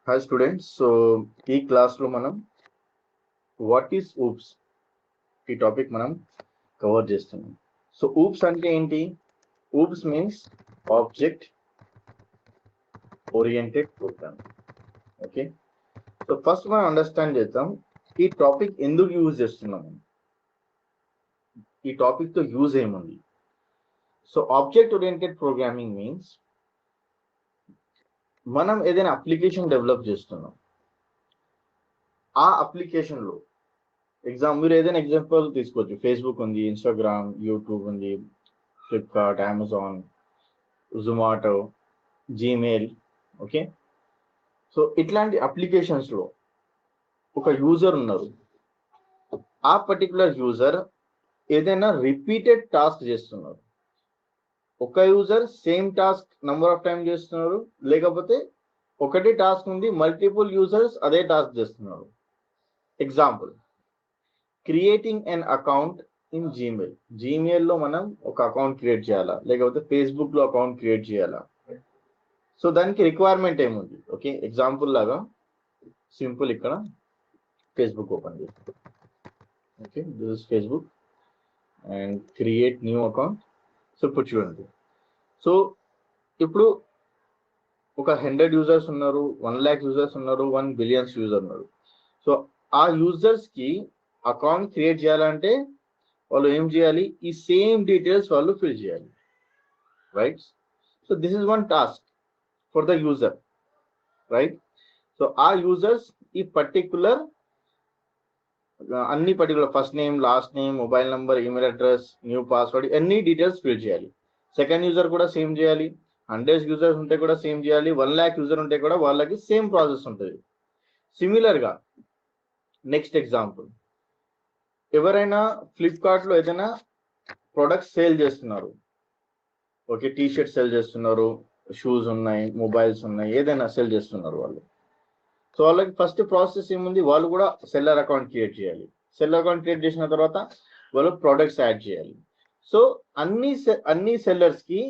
Hi students, so ఈ class లో మనం వాట్ ఈస్ oops ఈ టాపిక్ మనం కవర్ చేస్తున్నాం. సో oops అంటే ఏంటి? oops means object oriented program. Okay, so first మనం అండర్స్టాండ్ చేద్దాం ఈ టాపిక్ ఎందుకు యూజ్ చేస్తున్నాము, ఈ టాపిక్ తో యూజ్ ఏముంది. So object oriented programming means మనం ఏదైనా అప్లికేషన్ డెవలప్ చేస్తున్నాం, ఆ అప్లికేషన్ లో మీరు ఏదైనా ఎగ్జాంపుల్ తీసుకోవచ్చు. ఫేస్బుక్ ఉంది, ఇన్స్టాగ్రామ్, యూట్యూబ్ ఉంది, Flipkart, Amazon, Zomato, Gmail. Okay, so ఇట్లాంటి అప్లికేషన్స్ లో ఒక యూజర్ ఉన్నారు. ఆ పర్టికులర్ యూజర్ ఏదైనా రిపీటెడ్ టాస్క్ చేస్తున్నారు. ఒక user same task number of time చేస్తున్నారు, లేకపోతే ఒకటి టాస్క్ ఉంది, మల్టిపుల్ యూజర్స్ అదే టాస్క్ చేస్తున్నారు. Example, creating an account in Gmail. Gmail లో మనం ఒక అకౌంట్ క్రియేట్ చేయాలా, లేకపోతే ఫేస్బుక్ లో అకౌంట్ క్రియేట్ చేయాలా. సో దానికి రిక్వైర్మెంట్ ఏముంది? ఓకే, ఎగ్జాంపుల్ లాగా సింపుల్ ఇక్కడ ఫేస్బుక్ ఓపెన్ చేస్తాం. Okay, this is Facebook and create new account. So ఇప్పుడు చూడండి, సో ఇప్పుడు ఒక 100 యూజర్స్ ఉన్నారు, 1 lakh యూజర్స్ ఉన్నారు, 1 billion యూజర్ ఉన్నారు. సో ఆ యూజర్స్ కి అకౌంట్ క్రియేట్ చేయాలంటే వాళ్ళు ఏం చేయాలి? ఈ సేమ్ డీటెయిల్స్ వాళ్ళు ఫిల్ చేయాలి, right? So this is one task for the user, right? So ఆ యూజర్స్ ఈ పర్టికులర్ అన్ని particular first name, last name, mobile number, email address, new password, అన్ని డీటెయిల్స్ ఫిల్ చేయాలి. సెకండ్ యూజర్ కూడా same చేయాలి. 100 users ఉంటే కూడా సేమ్ చేయాలి. 1 lakh యూజర్ ఉంటే కూడా వాళ్ళకి సేమ్ ప్రాసెస్ ఉంటుంది. సిమిలర్ గా నెక్స్ట్ ఎగ్జాంపుల్, ఎవరైనా ఫ్లిప్కార్ట్ లో ఏదైనా ప్రొడక్ట్స్ సేల్ చేస్తున్నారు. ఓకే, టీ షర్ట్ సేల్ చేస్తున్నారు, షూస్ ఉన్నాయి, మొబైల్స్ ఉన్నాయి, ఏదైనా సేల్ చేస్తున్నారు వాళ్ళు. సో వాళ్ళకి ఫస్ట్ ప్రాసెస్ ఏముంది? వాళ్ళు కూడా సెల్లర్ అకౌంట్ క్రియేట్ చేయాలి. సెల్లర్ అకౌంట్ క్రియేట్ చేసిన తర్వాత వాళ్ళు ప్రొడక్ట్స్ యాడ్ చేయాలి. సో అన్ని సెల్లర్స్ కి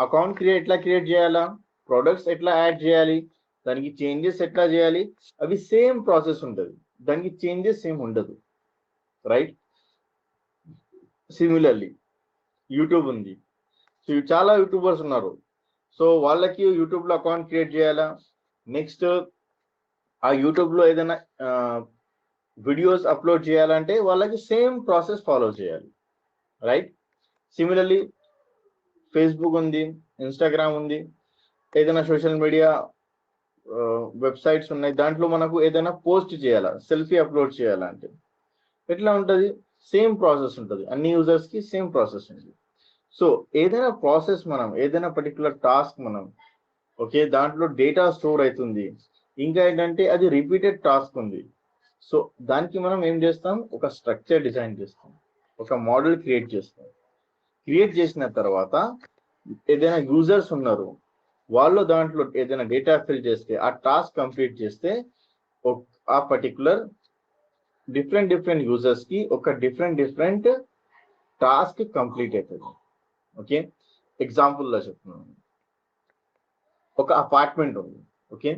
అకౌంట్ ఎట్లా క్రియేట్ చేయాలా, ప్రొడక్ట్స్ ఎట్లా యాడ్ చేయాలి, దానికి చేంజెస్ ఎట్లా చేయాలి, అవి సేమ్ ప్రాసెస్ ఉంటుంది. దానికి చేంజెస్ ఏం ఉండదు, రైట్? సిమిలర్లీ యూట్యూబ్ ఉంది. సో చాలా యూట్యూబర్స్ ఉన్నారు. సో వాళ్ళకి యూట్యూబ్ లో అకౌంట్ క్రియేట్ చేయాలా, నెక్స్ట్ ఆ యూట్యూబ్ లో ఏదైనా వీడియోస్ అప్లోడ్ చేయాలంటే వాళ్ళకి సేమ్ ప్రాసెస్ ఫాలో చేయాలి, రైట్? సిమిలర్లీ ఫేస్బుక్ ఉంది, ఇన్స్టాగ్రామ్ ఉంది, ఏదైనా సోషల్ మీడియా వెబ్సైట్స్ ఉన్నాయి, దాంట్లో మనకు ఏదైనా పోస్ట్ చేయాలా, సెల్ఫీ అప్లోడ్ చేయాలంటే ఎట్లా ఉంటుంది? సేమ్ ప్రాసెస్ ఉంటుంది. అన్ని యూజర్స్ కి సేమ్ ప్రాసెస్ ఉంది. సో ఏదైనా ప్రాసెస్ మనం ఏదైనా పర్టికులర్ టాస్క్ మనం ఓకే దాంట్లో డేటా స్టోర్ అవుతుంది. ఇంకా ఏంటంటే అది రిపీటెడ్ టాస్క్ ఉంది. సో దానికి మనం ఏం చేస్తాం? ఒక స్ట్రక్చర్ డిజైన్ చేస్తాం, ఒక మోడల్ క్రియేట్ చేస్తాం. క్రియేట్ చేసిన తర్వాత ఏదైనా యూజర్స్ ఉన్నారు, వాళ్ళు దాంట్లో ఏదైనా డేటా ఫిల్ చేస్తే, ఆ టాస్క్ కంప్లీట్ చేస్తే ఆ పర్టికులర్ డిఫరెంట్ యూజర్స్ కి ఒక డిఫరెంట్ టాస్క్ కంప్లీట్ అవుతుంది. ఓకే, ఎగ్జాంపుల్ లో చెప్తున్నాను. ఒక అపార్ట్మెంట్ ఉంది. ఓకే,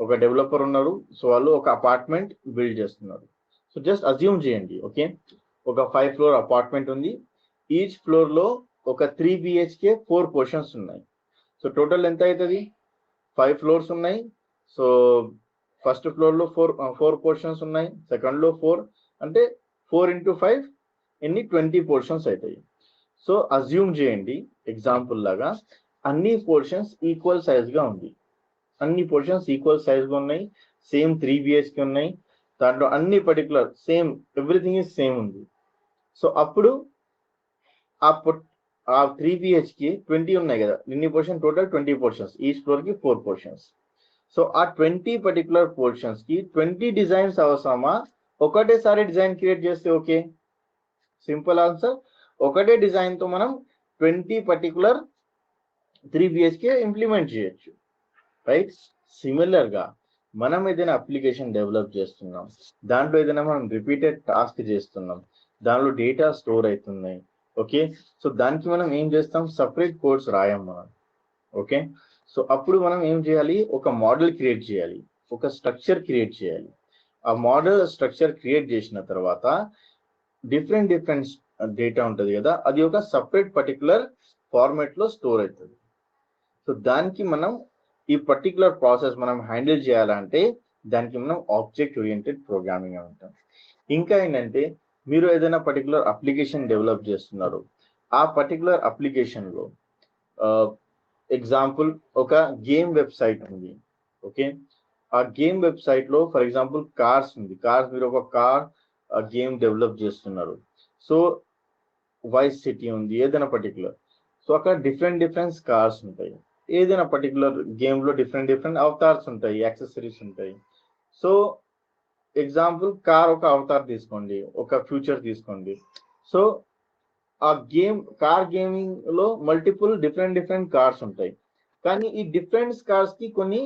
ఒక డెవలపర్ ఉన్నారు. సో వాళ్ళు ఒక అపార్ట్మెంట్ బిల్డ్ చేస్తున్నారు. సో జస్ట్ అజ్యూమ్ చేయండి. ఓకే, ఒక 5 floor అపార్ట్మెంట్ ఉంది. ఈచ్ ఫ్లోర్ లో ఒక 3 BHK 4 పోర్షన్స్ ఉన్నాయి. సో టోటల్ ఎంత అవుతుంది? 5 floors ఉన్నాయి. సో ఫస్ట్ ఫ్లోర్ లో 4 పోర్షన్స్ ఉన్నాయి, సెకండ్ లో 4, అంటే 4 into 5 ఎన్ని 20 పోర్షన్స్ అవుతాయి. సో అజ్యూమ్ చేయండి ఎగ్జాంపుల్ లాగా అన్ని పోర్షన్స్ ఈక్వల్ సైజ్ గా ఉంది. అన్ని పోర్షన్స్ ఈక్వల్ సైజ్ గా ఉన్నాయి, సేమ్ 3 BHK ఉన్నాయి, దాంట్లో అన్ని particular same everything is same ఉంది. సో అప్పుడు ఆ 3 BHK 20 ఉన్నాయి కదా, ఇన్ని portion total 20 portions, each floor కి 4 పోర్షన్స్. సో ఆ 20 పర్టికులర్ పోర్షన్స్ కి 20 డిజైన్స్ అవసరమా? ఒకటేసారి డిజైన్ క్రియేట్ చేస్తే ఓకే, సింపుల్ ఆన్సర్. ఒకటే డిజైన్ తో మనం 20 పర్టికులర్ 3 BHK ఇంప్లిమెంట్ చేయొచ్చు, రైట్? సిమిలర్ గా మనం ఏదైనా అప్లికేషన్ డెవలప్ చేస్తున్నాం, దాంట్లో ఏదైనా మనం రిపీటెడ్ టాస్క్ చేస్తున్నాం, దానిలో డేటా స్టోర్ అవుతున్నాయి. ఓకే, సో దానికి మనం ఏం చేస్తాం? సపరేట్ కోడ్స్ రాయం మనం. ఓకే, సో అప్పుడు మనం ఏం చేయాలి, ఒక మోడల్ క్రియేట్ చేయాలి, ఒక స్ట్రక్చర్ క్రియేట్ చేయాలి. ఆ మోడల్ స్ట్రక్చర్ క్రియేట్ చేసిన తర్వాత డిఫరెంట్ డేటా ఉంటుంది కదా, అది ఒక సపరేట్ పర్టికులర్ ఫార్మాట్ లో స్టోర్ అవుతుంది. సో దానికి మనం ఈ పర్టికులర్ ప్రాసెస్ మనం హ్యాండిల్ చేయాలంటే దానికి మనం ఆబ్జెక్ట్ ఓరియంటెడ్ ప్రోగ్రామింగ్ అంటాం. ఇంకా ఏంటంటే మీరు ఏదైనా పర్టికులర్ అప్లికేషన్ డెవలప్ చేస్తున్నారు, ఆ పర్టికులర్ అప్లికేషన్ లో ఎగ్జాంపుల్ ఒక గేమ్ వెబ్సైట్ ఉంది. ఓకే, ఆ గేమ్ వెబ్సైట్ లో ఫర్ ఎగ్జాంపుల్ కార్స్ ఉంది, మీరు ఒక కార్ గేమ్ డెవలప్ చేస్తున్నారు. సో వైస్ సిటీ ఉంది, ఏదైనా పర్టికులర్. సో అక్కడ డిఫరెంట్ కార్స్ ఉంటాయి. ఏదైనా పర్టికులర్ గేమ్ లో డిఫరెంట్ అవతార్స్ ఉంటాయి, యాక్సెసరీస్ ఉంటాయి. సో ఎగ్జాంపుల్ కార్ ఒక అవతార్ తీసుకోండి, ఒక ఫ్యూచర్ తీసుకోండి. సో ఆ కార్ గేమింగ్ లో మల్టిపుల్ డిఫరెంట్ కార్స్ ఉంటాయి. కానీ ఈ డిఫరెంట్ కార్స్ కి కొన్ని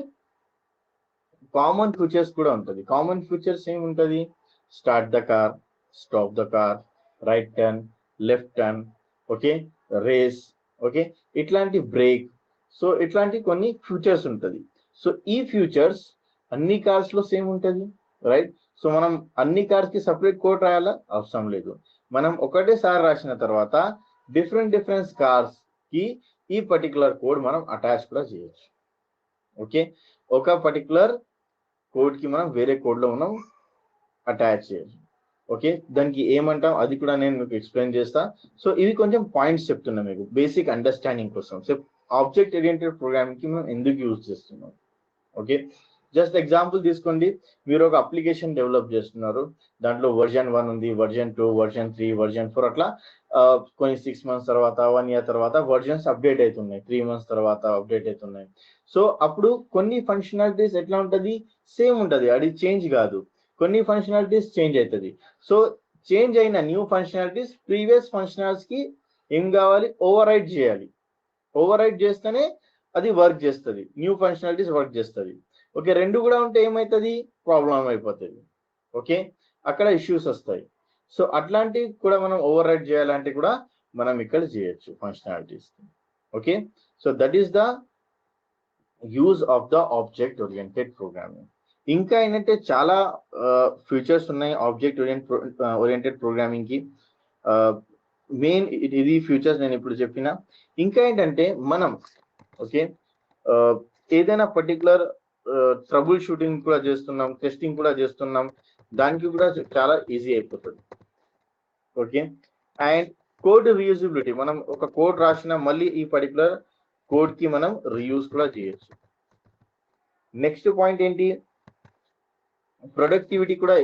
కామన్ ఫీచర్స్ కూడా ఉంటుంది. కామన్ ఫీచర్స్ ఏముంటది, start the car, stop the car, right turn, left turn, okay, race, okay, ఇట్లాంటి బ్రేక్. సో ఇట్లాంటి కొన్ని ఫీచర్స్ ఉంటుంది. సో ఈ ఫీచర్స్ అన్ని కార్స్ లో సేమ్ ఉంటుంది, రైట్? సో మనం అన్ని కార్స్ కి సపరేట్ కోడ్ రాయాలా, అవసరం లేదు. మనం ఒకటేసారి రాసిన తర్వాత డిఫరెంట్ కార్స్ కి ఈ పర్టికులర్ కోడ్ మనం అటాచ్ కూడా చేయొచ్చు. ఓకే, ఒక పర్టికులర్ కోడ్ కి మనం వేరే కోడ్ లో మనం అటాచ్ చేయొచ్చు. ఓకే, దానికి ఏమంటాం అది కూడా నేను మీకు ఎక్స్ప్లెయిన్ చేస్తా. సో ఇవి కొంచెం పాయింట్స్ చెప్తున్నా మీకు బేసిక్ అండర్స్టాండింగ్ కోసం. సో ఆబ్జెక్ట్ ఓరియంటెడ్ ప్రోగ్రామింగ్ కి మనం ఎందుకు యూజ్ చేస్తున్నాం. ఓకే, జస్ట్ ఎగ్జాంపుల్ తీసుకోండి, మీరు ఒక అప్లికేషన్ డెవలప్ చేస్తున్నారు, దాంట్లో వర్జన్ 1 ఉంది, వర్జన్ 2, వర్జన్ 3, వర్జన్ 4 అట్లా కొన్ని 6 months తర్వాత 1 year తర్వాత వర్జన్స్ అప్డేట్ అవుతున్నాయి, 3 months తర్వాత అప్డేట్ అవుతున్నాయి. సో అప్పుడు కొన్ని ఫంక్షనాలిటీస్ ఎట్లా ఉంటుంది, సేమ్ ఉంటుంది, అది చేంజ్ కాదు. కొన్ని ఫంక్షనాలిటీస్ చేంజ్ అవుతుంది. సో చేంజ్ అయిన న్యూ ఫంక్షనాలిటీస్ ప్రీవియస్ ఫంక్షనాలిటీస్ కి ఏం కావాలి, ఓవర్ రైట్ చేయాలి. ఓవర్ రైట్ చేస్తేనే అది వర్క్ చేస్తుంది, న్యూ ఫంక్షనాలిటీస్ వర్క్ చేస్తుంది. ఓకే, రెండు కూడా ఉంటే ఏమవుతుంది, ప్రాబ్లం అయిపోతుంది. ఓకే, అక్కడ ఇష్యూస్ వస్తాయి. సో అట్లాంటివి కూడా మనం ఓవర్ రైట్ చేయాలంటే కూడా మనం ఇక్కడ చేయొచ్చు functionalities. Okay, so that is the use of the object oriented programming. ఇంకా ఏంటంటే చాలా ఫీచర్స్ ఉన్నాయి ఆబ్జెక్ట్ ఓరియంటెడ్ ప్రోగ్రామింగ్ కి. మెయిన్ ఇది ఫీచర్స్ నేను ఇప్పుడు చెప్పిన. ఇంకా ఏంటంటే మనం ఓకే ఏదైనా పర్టికులర్ ట్రబుల్ షూటింగ్ కూడా చేస్తున్నాం, టెస్టింగ్ కూడా చేస్తున్నాం, దానికి కూడా చాలా ఈజీ అయిపోతుంది. ఓకే, అండ్ కోడ్ రీయూజబిలిటీ, మనం ఒక కోడ్ రాసిన మళ్ళీ ఈ పర్టికులర్ కోడ్ కి మనం రీయూజ్ కూడా చేయొచ్చు. నెక్స్ట్ పాయింట్ ఏంటి, ప్రొడక్టివిటీ కూడా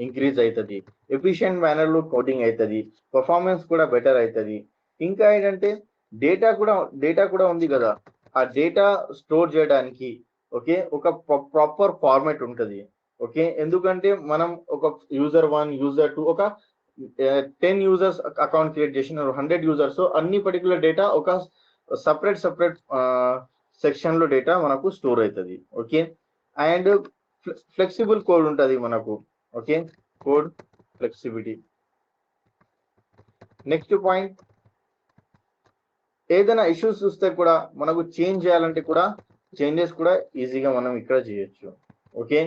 ఇంక్రీజ్ అవుతుంది, ఎఫిషియెంట్ మేనర్ లో కోడింగ్ అవుతుంది, పర్ఫార్మెన్స్ కూడా బెటర్ అవుతుంది. ఇంకా ఏంటంటే డేటా కూడా ఉంది కదా, ఆ డేటా స్టోర్ చేయడానికి ఓకే ఒక ప్రాపర్ ఫార్మాట్ ఉంటుంది. ఓకే, ఎందుకంటే మనం ఒక యూజర్ 1, యూజర్ 2, ఒక 10 users అకౌంట్ క్రియేట్ చేసిన 100 users, అన్ని పర్టికులర్ డేటా ఒక సపరేట్ సెక్షన్ లో డేటా మనకు స్టోర్ అవుతుంది. ఓకే, అండ్ ఫ్లెక్సిబుల్ కోడ్ ఉంటుంది మనకు. Okay, code flexibility. Next point, ఏదైనా ఇష్యూస్ చూస్తే కూడా మనకు చేంజ్ చేయాలంటే కూడా చేంజెస్ కూడా ఈజీగా మనం ఇక్కడ చేయొచ్చు. ఓకే,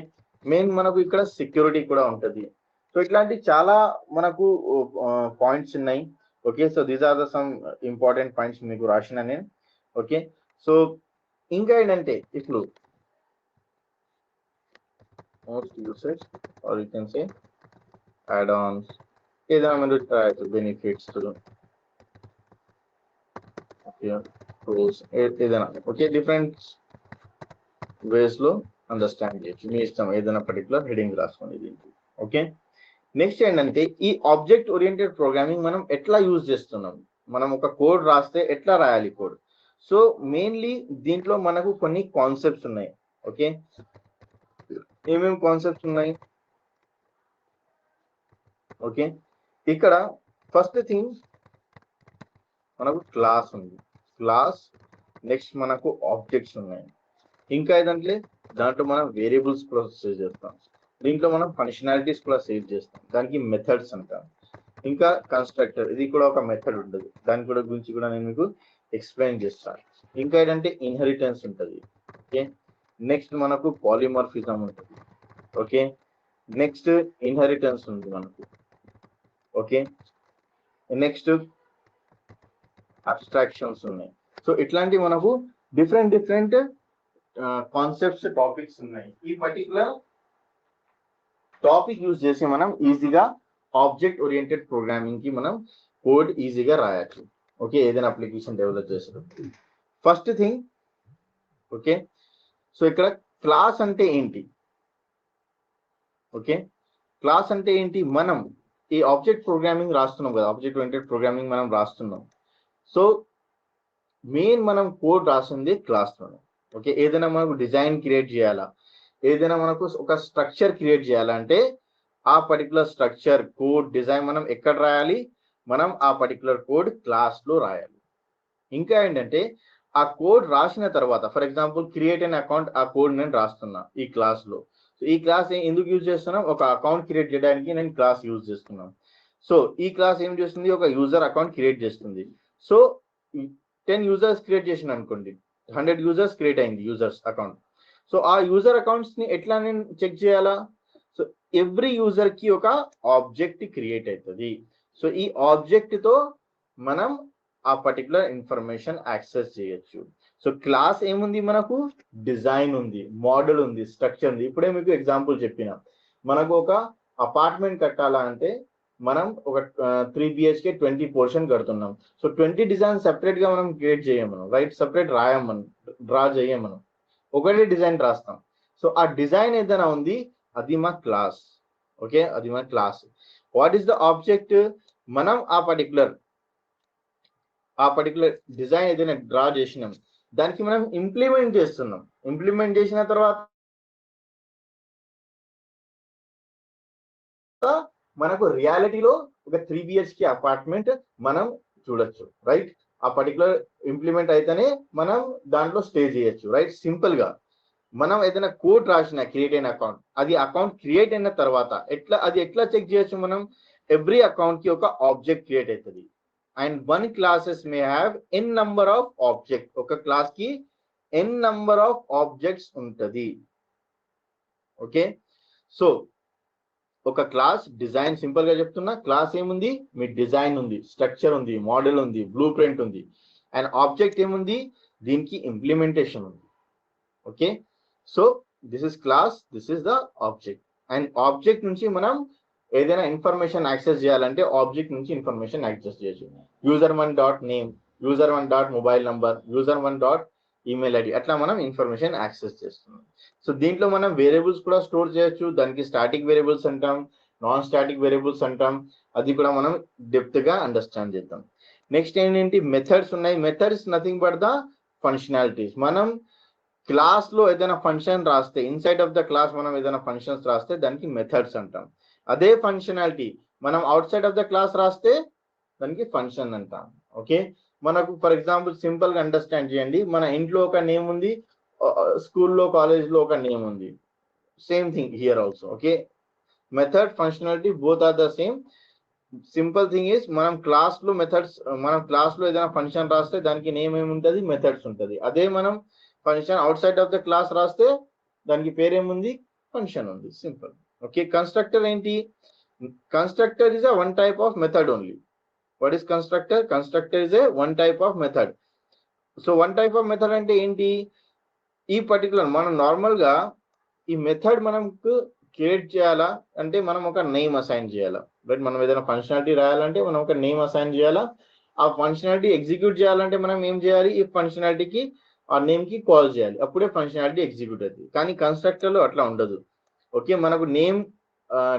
మెయిన్ మనకు ఇక్కడ సెక్యూరిటీ కూడా ఉంటుంది. సో ఇట్లాంటి చాలా మనకు పాయింట్స్ ఉన్నాయి. Okay, so these are the some important points మీకు రాసిన నేను. ఓకే, సో ఇంకా ఏంటంటే ఇప్పుడు most usage or you can say add-ons, ఏదైనా మీరు బెనిఫిట్స్ ఓకే టూల్స్ ఏదైనా ఓకే డిఫరెంట్ వేస్ లో అండర్స్టాండ్ చేయొచ్చు, మీ ఇష్టం ఏదైనా పర్టికులర్ హెడింగ్ రాసుకోండి దీనికి. ఓకే, నెక్స్ట్ ఏంటంటే ఈ ఆబ్జెక్ట్ ఓరియంటెడ్ ప్రోగ్రామింగ్ మనం ఎట్లా యూజ్ చేస్తున్నాం, మనం ఒక కోడ్ రాస్తే ఎట్లా రాయాలి కోడ్. సో మెయిన్లీ దీంట్లో మనకు కొన్ని కాన్సెప్ట్స్ ఉన్నాయి. ఓకే, ఏమేమి కాన్సెప్ట్స్ ఉన్నాయి, ఓకే ఇక్కడ ఫస్ట్ థింగ్ మనకు క్లాస్ ఉంది, క్లాస్. నెక్స్ట్ మనకు ఆబ్జెక్ట్స్ ఉన్నాయి. ఇంకా ఏదంటే దాంట్లో మనం వేరియబుల్స్ కూడా సేవ్ చేస్తాం, దీంట్లో మనం ఫంక్షనాలిటీస్ కూడా సేవ్ చేస్తాం, దానికి మెథడ్స్ అంటాం. ఇంకా కన్స్ట్రక్టర్, ఇది కూడా ఒక మెథడ్ ఉంటుంది, దాని కూడా గురించి కూడా నేను మీకు ఎక్స్ప్లెయిన్ చేస్తాను. ఇంకా ఏంటంటే ఇన్హెరిటెన్స్ ఉంటుంది. ఓకే, నెక్స్ట్ మనకు పాలిమార్ఫిజం ఉంటుంది. ఓకే, నెక్స్ట్ ఇన్హెరిటెన్స్ ఉంది మనకు. ఓకే, నెక్స్ట్ అబ్స్ట్రాక్షన్స్ ఉన్నాయి. సో ఇట్లాంటి మనకు డిఫరెంట్ కాన్సెప్ట్స్ టాపిక్స్ ఉన్నాయి. ఈ పర్టికులర్ టాపిక్ యూజ్ చేసి మనం ఈజీగా ఆబ్జెక్ట్ ఓరియంటెడ్ ప్రోగ్రామింగ్ కి మనం కోడ్ ఈజీగా రాయొచ్చు. ఓకే, ఏదైనా అప్లికేషన్ డెవలప్ చేసేటప్పుడు ఫస్ట్ థింగ్. ఓకే, సో ఇక్కడ క్లాస్ అంటే ఏంటి? ఓకే, క్లాస్ అంటే ఏంటి? మనం ఈ ఆబ్జెక్ట్ ప్రోగ్రామింగ్ రాస్తున్నాం కదా, ఆబ్జెక్ట్ ఓరియంటెడ్ ప్రోగ్రామింగ్ మనం రాస్తున్నాం. సో మెయిన్ మనం కోడ్ రాసింది క్లాస్ లోనే. ఓకే, ఏదైనా మనకు డిజైన్ క్రియేట్ చేయాలా, ఏదైనా మనకు ఒక స్ట్రక్చర్ క్రియేట్ చేయాలంటే ఆ పర్టికులర్ స్ట్రక్చర్ కోడ్ డిజైన్ మనం ఎక్కడ రాయాలి? మనం ఆ పర్టికులర్ కోడ్ క్లాస్ లో రాయాలి. ఇంకా ఏంటంటే ఆ కోడ్ రాసిన తర్వాత, for example create an account, ఆ కోడ్ నేను రాస్తున్నా ఈ క్లాస్ లో. సో ఈ క్లాస్ ఎందుకు యూజ్ చేస్తున్నాం? ఒక అకౌంట్ క్రియేట్ చేయడానికి నేను క్లాస్ యూజ్ చేస్తున్నాం. సో ఈ క్లాస్ ఏం చేస్తుంది? ఒక యూజర్ అకౌంట్ క్రియేట్ చేస్తుంది. సో 10 యూజర్స్ క్రియేట్ చేసిన అనుకోండి, 100 యూజర్స్ క్రియేట్ అయింది యూజర్స్ అకౌంట్. సో ఆ యూజర్ అకౌంట్స్ ని ఎట్లా నేను చెక్ చేయాలా? సో ఎవ్రీ యూజర్ కి ఒక ఆబ్జెక్ట్ క్రియేట్ అవుతుంది. సో ఈ ఆబ్జెక్ట్ తో మనం ఆ పర్టికులర్ ఇన్ఫర్మేషన్ యాక్సెస్ చేయొచ్చు. సో క్లాస్ ఏముంది? మనకు డిజైన్ ఉంది, మోడల్ ఉంది, స్ట్రక్చర్ ఉంది. ఇప్పుడే మీకు ఎగ్జాంపుల్ చెప్పిన, మనకు ఒక అపార్ట్మెంట్ కట్టాలా అంటే మనం ఒక 3 BHK 20 పోర్షన్ కడుతున్నాం. సో 20 డిజైన్ సెపరేట్ గా మనం క్రియేట్ చేయమను, రైట్? సెపరేట్ రాయమను, డ్రా చేయమను, ఒకటే డిజైన్ రాస్తాం. సో ఆ డిజైన్ ఏదైనా ఉంది, అది మా క్లాస్. ఓకే, అది మా class. What is the object? మనం ఆ పర్టికులర్ డిజైన్ ఏదైనా డ్రా చేసినాం, దానికి మనం ఇంప్లిమెంట్ చేస్తున్నాం. ఇంప్లిమెంట్ చేసిన తర్వాత మనకు రియాలిటీలో ఒక 3 BHK అపార్ట్మెంట్ మనం చూడొచ్చు, రైట్? ఆ పర్టికులర్ ఇంప్లిమెంట్ అయితేనే మనం దాంట్లో స్టే చేయొచ్చు, రైట్? సింపుల్ గా మనం ఏదైనా కోడ్ రాసిన క్రియేట్ అయిన అకౌంట్, అది అకౌంట్ క్రియేట్ అయిన తర్వాత ఎట్లా చెక్ చేయొచ్చు? మనం ఎవ్రీ అకౌంట్ కి ఒక ఆబ్జెక్ట్ క్రియేట్ అవుతుంది. And one classes may have an number of object. ఒక క్లాస్ కి ఎన్ నంబర్ ఆఫ్ ఆబ్జెక్ట్స్ ఉంటది. ఓకే, సో ఒక క్లాస్ డిజైన్, సింపుల్ గా చెప్తున్నా, క్లాస్ ఏముంది? మీ డిజైన్ ఉంది, స్ట్రక్చర్ ఉంది, మోడల్ ఉంది, బ్లూ ప్రింట్ ఉంది. అండ్ ఆబ్జెక్ట్ ఏముంది? దీనికి ఇంప్లిమెంటేషన్ ఉంది. Okay, so this is class, this is the object. And object నుంచి మనం ఏదైనా ఇన్ఫర్మేషన్ యాక్సెస్ చేయాలంటే ఆబ్జెక్ట్ నుంచి ఇన్ఫర్మేషన్ యాక్సెస్ చేయొచ్చు. user1.name, user1.mobile number, user1. Email ID, అట్లా మనం ఇన్ఫర్మేషన్ యాక్సెస్ చేస్తున్నాం. సో దీంట్లో మనం వేరియబుల్స్ కూడా స్టోర్ చేయొచ్చు. దానికి స్టాటిక్ వేరియబుల్స్ అంటాం, నాన్ స్టాటిక్ వేరియబుల్స్ అంటాం. అది కూడా మనం డెప్త్ గా అండర్స్టాండ్ చేద్దాం. నెక్స్ట్ ఏంటి? మెథడ్స్ ఉన్నాయి. Methods nothing but the functionalities. మనం క్లాస్ లో ఏదైనా ఫంక్షన్ రాస్తే, ఇన్సైడ్ ఆఫ్ ద క్లాస్ మనం ఏదైనా ఫంక్షన్స్ రాస్తే దానికి మెథడ్స్ అంటాం. అదే ఫంక్షనాలిటీ మనం out side of the class రాస్తే దానికి ఫంక్షన్ అంటాం. ఓకే, మనకు ఫర్ ఎగ్జాంపుల్ సింపుల్ గా అండర్స్టాండ్ చేయండి. మన ఇంట్లో ఒక నేమ్ ఉంది, స్కూల్లో కాలేజ్ లో ఒక నేమ్ ఉంది. Same thing here also. Okay, method functionality both are the same. Simple thing is మనం క్లాస్ లో మెథడ్స్, మనం క్లాస్ లో ఏదైనా ఫంక్షన్ రాస్తే దానికి నేమ్ ఏముంటది? మెథడ్స్ ఉంటది. అదే మనం function out side of the class రాస్తే దానికి పేరేముంది? ఫంక్షన్ ఉంది. సింపుల్. ఓకే, కన్స్ట్రక్టర్ ఏంటి? Constructor is a one type of method only. What is constructor? Constructor is a one type of method. So one type of method అంటే ఏంటి? ఈ particular మనం normal గా ఈ మెథడ్ మనకు క్రియేట్ చేయాలా అంటే మనం ఒక నేమ్ అసైన్ చేయాలా, బట్ మనం ఏదైనా ఫంక్షనాలిటీ రాయాలంటే మనం ఒక నేమ్ అసైన్ చేయాలా. ఆ ఫంక్షనాలిటీ ఎగ్జిక్యూట్ చేయాలంటే మనం ఏం చేయాలి? ఈ ఫంక్షనాలిటీకి ఆ నేమ్ కి కాల్ చేయాలి, అప్పుడే ఫంక్షనాలిటీ ఎగ్జిక్యూట్ అవుతుంది. కానీ కన్స్ట్రక్టర్ లో అట్లా ఉండదు. ఓకే, మనకు నేమ్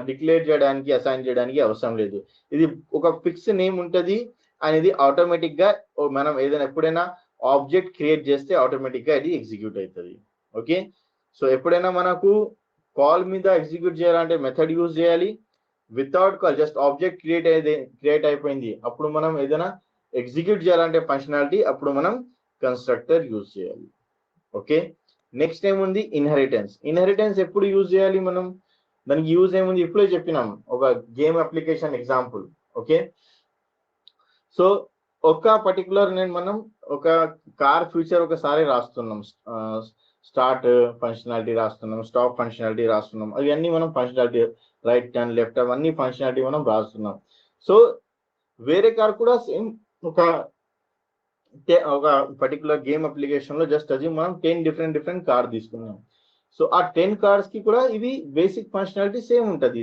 డిక్లేర్ చేయడానికి, అసైన్ చేయడానికి అవసరం లేదు. ఇది ఒక ఫిక్స్ నేమ్ ఉంటుంది అనేది ఆటోమేటిక్ గా మనం ఏదైనా ఎప్పుడైనా ఆబ్జెక్ట్ క్రియేట్ చేస్తే ఆటోమేటిక్ గా ఇది ఎగ్జిక్యూట్ అవుతుంది. ఓకే, సో ఎప్పుడైనా మనకు కాల్ మీద ఎగ్జిక్యూట్ చేయాలంటే మెథడ్ యూజ్ చేయాలి. Without call just object create అయిపోయింది, అప్పుడు మనం ఏదైనా ఎగ్జిక్యూట్ చేయాలంటే ఫంక్షనాలిటీ, అప్పుడు మనం కన్స్ట్రక్టర్ యూజ్ చేయాలి. ఓకే, నెక్స్ట్ ఏముంది? ఇన్హెరిటెన్స్. ఇన్హెరిటెన్స్ ఎప్పుడు యూజ్ చేయాలి మనం? దానికి యూజ్ ఏముంది? ఇప్పుడే చెప్పినాం, ఒక game application example. Okay, so ఒక పర్టికులర్ మనం ఒక కార్ ఫ్యూచర్ ఒకసారి రాస్తున్నాం, స్టార్ట్ ఫంక్షనాలిటీ రాస్తున్నాం, స్టాప్ ఫంక్షనాలిటీ రాస్తున్నాం, అవన్నీ మనం ఫంక్షనాలిటీ రైట్ టర్న్ లెఫ్ట్ అవన్నీ ఫంక్షనాలిటీ మనం రాస్తున్నాం. సో వేరే కార్ కూడా సేమ్ ఒక పర్టికులర్ గేమ్ అప్లికేషన్ లో జస్ట్ అది మనం 10 డిఫరెంట్ కార్ తీసుకున్నాం. సో ఆ 10 కార్స్ కి కూడా ఇవి బేసిక్ ఫంక్షనాలిటీ సేమ్ ఉంటుంది.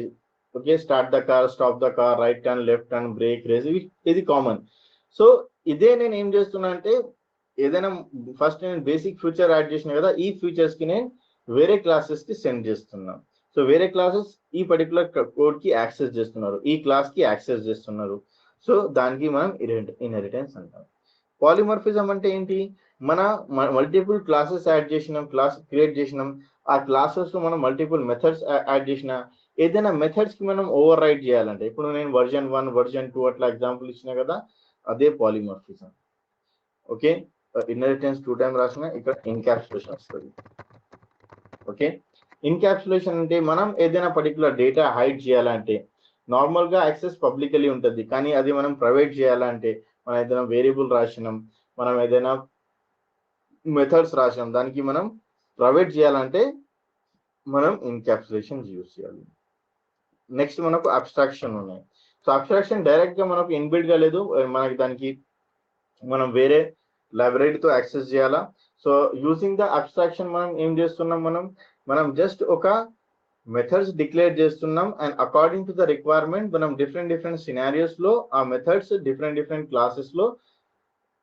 Okay, start the car, stop the car, right turn, left turn, brake, race, ఇది కామన్. సో ఇదే నేను ఏం చేస్తున్నా అంటే ఏదైనా ఫస్ట్ నేను బేసిక్ ఫ్యూచర్ యాడ్ చేసిన కదా, ఈ ఫ్యూచర్స్ కి నేను వేరే క్లాసెస్ కి సెండ్ చేస్తున్నా. సో వేరే క్లాసెస్ ఈ పర్టికులర్ కోడ్ కి యాక్సెస్ చేస్తున్నారు, ఈ క్లాస్ కి యాక్సెస్ చేస్తున్నారు. సో దానికి మనం ఇన్హెరిటెన్స్ అంటాం. పాలిమార్ఫిజం అంటే ఏంటి? మన మల్టిపుల్ క్లాసెస్ యాడ్ చేసినాం, క్లాస్ క్రియేట్ చేసినాం, ఆ క్లాసెస్ లో మనం మల్టిపుల్ మెథడ్స్ యాడ్ చేసిన, ఏదైనా మెథడ్స్ కి మనం ఓవర్ రైడ్ చేయాలంటే, ఇప్పుడు నేను వర్జన్ 1 వర్జన్ 2 అట్లా ఎగ్జాంపుల్ ఇచ్చిన కదా, అదే పాలిమార్ఫిజం. ఓకే, ఇన్హెరిటెన్స్ 2 టైం రాసిన, ఇక్కడ ఎన్క్యాప్సులేషన్ వస్తుంది. ఓకే, ఎన్క్యాప్సులేషన్ అంటే మనం ఏదైనా పర్టికులర్ డేటా హైడ్ చేయాలంటే, నార్మల్ గా యాక్సెస్ పబ్లికలీ ఉంటుంది, కానీ అది మనం ప్రైవేట్ చేయాలంటే, మనం ఏదైనా వేరియబుల్ రాసినాం, మనం ఏదైనా మెథడ్స్ రాసినాం, దానికి మనం ప్రైవేట్ చేయాలంటే మనం ఎన్క్యాప్సులేషన్ యూజ్ చేయాలి. నెక్స్ట్ మనకు అబ్స్ట్రాక్షన్ ఉన్నాయి. సో అబ్స్ట్రాక్షన్ డైరెక్ట్ గా మనకు ఇన్బిల్డ్ గా లేదు, మనకి దానికి మనం వేరే లైబ్రరీతో యాక్సెస్ చేయాలా. సో యూజింగ్ ద అబ్స్ట్రాక్షన్ మనం ఏం చేస్తున్నాం, మనం జస్ట్ ఒక మెథడ్స్ డిక్లేర్ చేస్తున్నాం, and according to the requirement మనం డిఫరెంట్ సినారియోస్ లో ఆ మెథడ్స్ డిఫరెంట్ క్లాసెస్ లో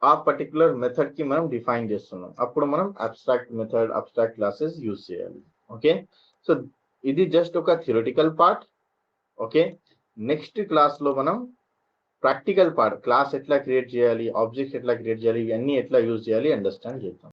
ఆ పర్టికులర్ మెథడ్ కి మనం డిఫైన్ చేస్తున్నాం. అప్పుడు మనం abstract method, abstract classes use చేయాలి. ఓకే, సో ఇది జస్ట్ ఒక theoretical part. Okay, next class లో మనం ప్రాక్టికల్ పార్ట్, క్లాస్ ఎట్లా క్రియేట్ చేయాలి, ఆబ్జెక్ట్స్ ఎట్లా క్రియేట్ చేయాలి, ఇవన్నీ ఎట్లా యూజ్ చేయాలి అండర్స్టాండ్ చేద్దాం.